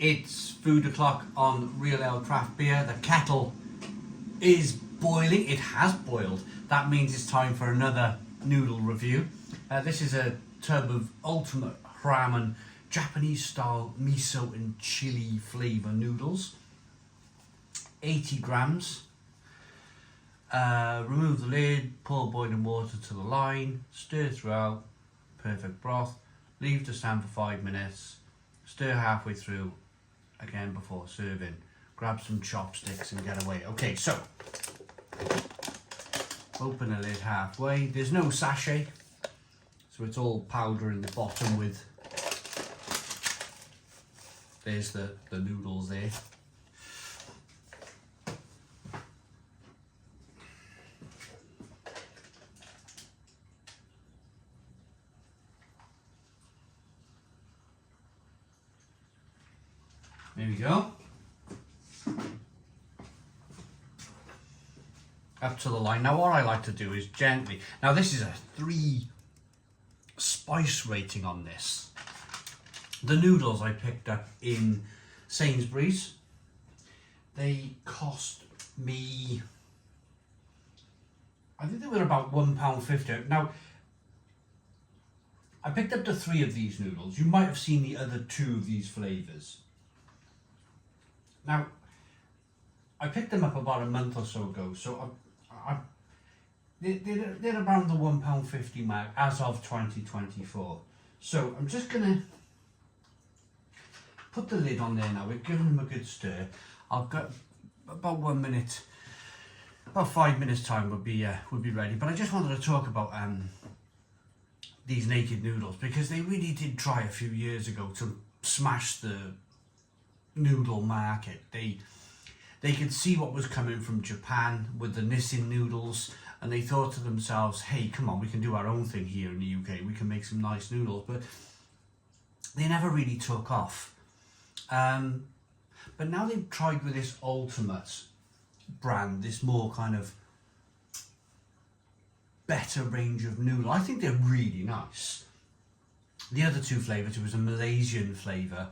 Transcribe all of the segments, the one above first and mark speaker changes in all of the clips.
Speaker 1: It's food o'clock on Real Ale Craft Beer. The kettle is boiling. It has boiled. That means it's time for another noodle review. This is a tub of ultimate ramen, Japanese style miso and chili flavour noodles. 80 grams. Remove the lid, pour boiling water to the line, stir throughout, perfect broth. Leave to stand for 5 minutes. Stir halfway through again before serving. Grab some chopsticks and get away. Okay, so open the lid halfway. There's no sachet, so it's all powder in the bottom with, there's the noodles there. There we go. Up to the line. Now what I like to do is gently, now this is a 3 spice rating on this. The noodles I picked up in Sainsbury's, they cost me, I think they were about £1.50. Now I picked up the 3 of these noodles. You might have seen the other 2 of these flavours. Now, I picked them up about a month or so ago, so they're around the £1.50 mark as of 2024. So I'm just going to put the lid on there now. We've given them a good stir. I've got about 1 minute, about 5 minutes time would be ready. But I just wanted to talk about these naked noodles, because they really did try a few years ago to smash the noodle market. They could see what was coming from Japan with the Nissin noodles, and they thought to themselves, hey, come on, we can do our own thing here in the UK, we can make some nice noodles. But they never really took off. But now they've tried with this ultimate brand, this more kind of better range of noodle. I think they're really nice. The other 2 flavours, it was a Malaysian flavour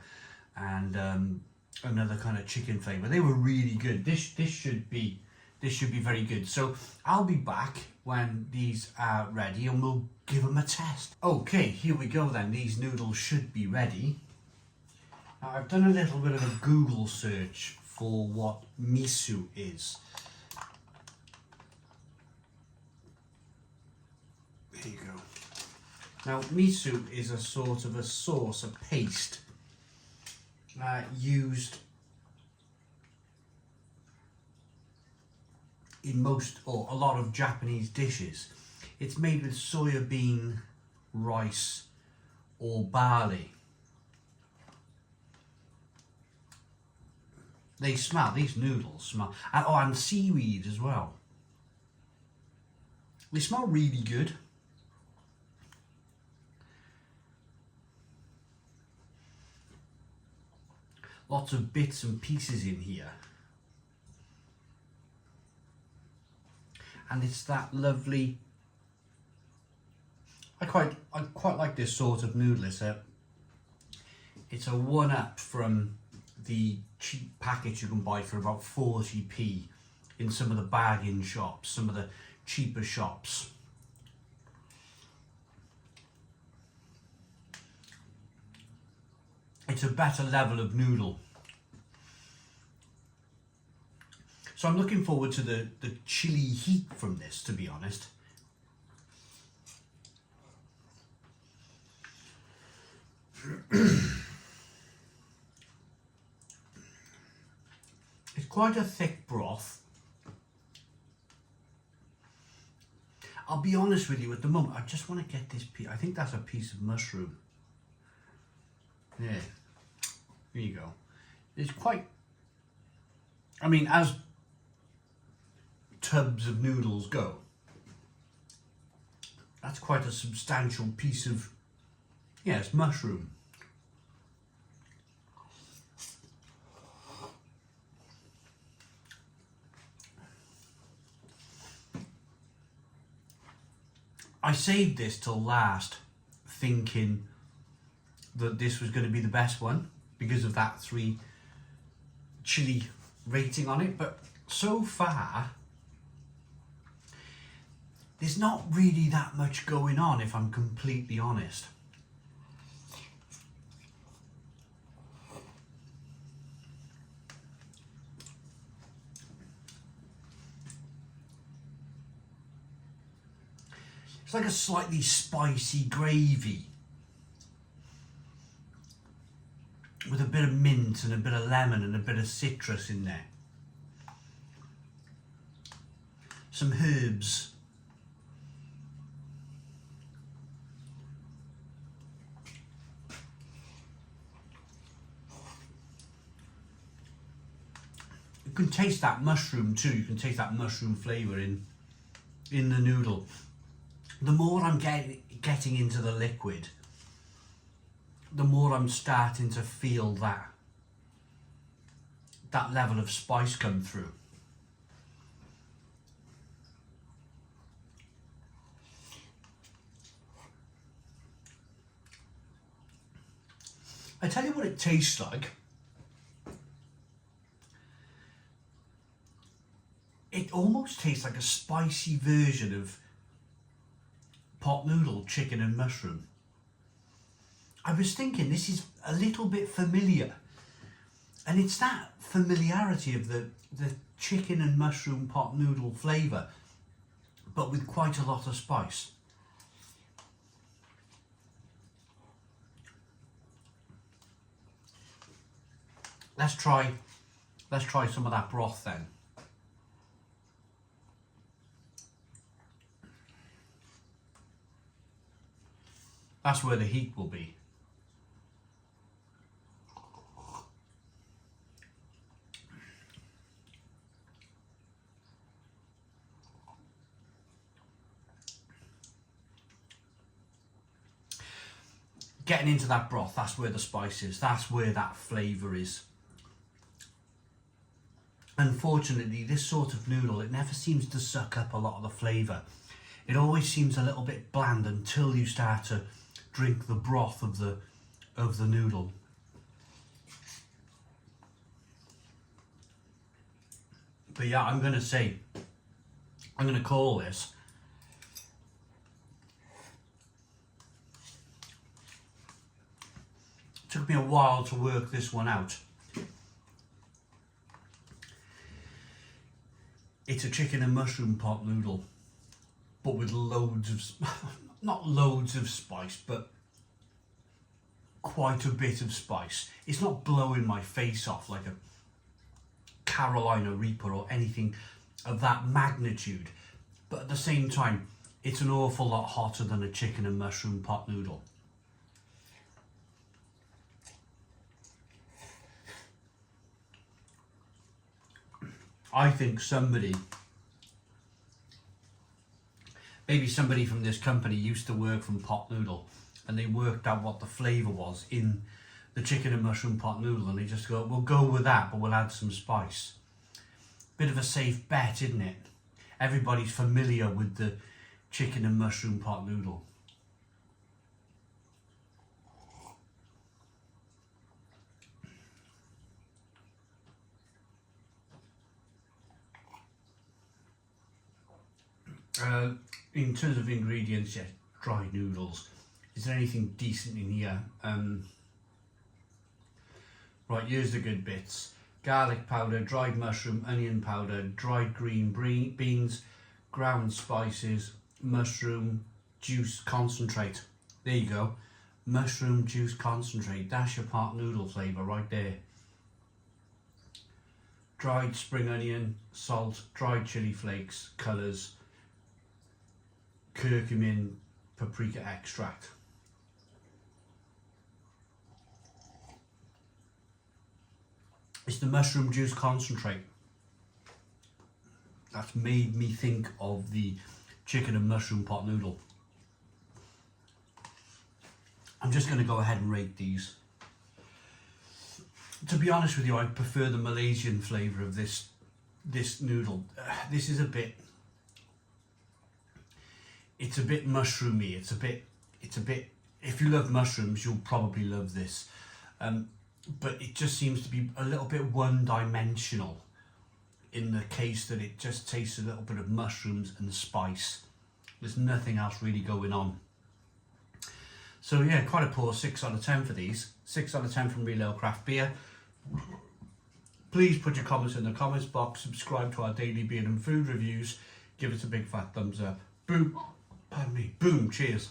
Speaker 1: and another kind of chicken flavour. They were really good. This should be very good. So I'll be back when these are ready and we'll give them a test. Okay, here we go then. These noodles should be ready. Now I've done a little bit of a Google search for what miso is. There you go. Now miso is a sort of a sauce, a paste, used in most or a lot of Japanese dishes. It's made with soya bean, rice or barley. They smell, these noodles smell, and seaweed as well. They smell really good. Lots of bits and pieces in here. And it's that lovely, I quite like this sort of noodle. It's a 1-up from the cheap package you can buy for about 40p in some of the bargain shops, some of the cheaper shops. It's a better level of noodle. So I'm looking forward to the chili heat from this, to be honest. It's quite a thick broth. I'll be honest with you, at the moment, I just want to get this piece. I think that's a piece of mushroom. Yeah, there you go. It's quite, I mean, as tubs of noodles go, that's quite a substantial piece of, yeah, it's mushroom. I saved this till last, thinking that this was going to be the best one. because of that 3 chili rating on it. But so far, there's not really that much going on, if I'm completely honest. It's like a slightly spicy gravy with a bit of mint and a bit of lemon and a bit of citrus in there. Some herbs. You can taste that mushroom too. You can taste that mushroom flavour in the noodle. The more I'm getting into the liquid, the more I'm starting to feel that level of spice come through. I tell you what it tastes like. It almost tastes like a spicy version of pot noodle, chicken and mushroom. I was thinking this is a little bit familiar, and it's that familiarity of the chicken and mushroom pot noodle flavour, but with quite a lot of spice. Let's try some of that broth then. That's where the heat will be. Getting into that broth, that's where the spice is, that's where that flavour is. Unfortunately, this sort of noodle, it never seems to suck up a lot of the flavour. It always seems a little bit bland until you start to drink the broth of the noodle. But yeah, I'm going to call this took me a while to work this one out. It's a chicken and mushroom pot noodle, but with loads of, not loads of spice, but quite a bit of spice. It's not blowing my face off like a Carolina Reaper or anything of that magnitude, but at the same time, it's an awful lot hotter than a chicken and mushroom pot noodle. I think maybe somebody from this company used to work from pot noodle and they worked out what the flavour was in the chicken and mushroom pot noodle, and they just go, we'll go with that, but we'll add some spice. Bit of a safe bet, isn't it? Everybody's familiar with the chicken and mushroom pot noodle. In terms of ingredients, yeah, dried noodles. Is there anything decent in here? Right, here's the good bits. Garlic powder, dried mushroom, onion powder, dried green beans, ground spices, mushroom juice concentrate. There you go. Mushroom juice concentrate. That's your pot noodle flavour right there. Dried spring onion, salt, dried chili flakes, colours, curcumin, paprika extract. It's the mushroom juice concentrate that's made me think of the chicken and mushroom pot noodle. I'm just going to go ahead and rate these. To be honest with you, I prefer the Malaysian flavour of this noodle. This is it's a bit mushroomy. It's a bit. If you love mushrooms, you'll probably love this. but it just seems to be a little bit one-dimensional in the case that it just tastes a little bit of mushrooms and spice. There's nothing else really going on. So yeah, quite a poor 6 out of 10 for these. 6 out of 10 from Real Ale Craft Beer. Please put your comments in the comments box, subscribe to our daily beer and food reviews, give us a big fat thumbs up. Boom, pardon me, boom, cheers.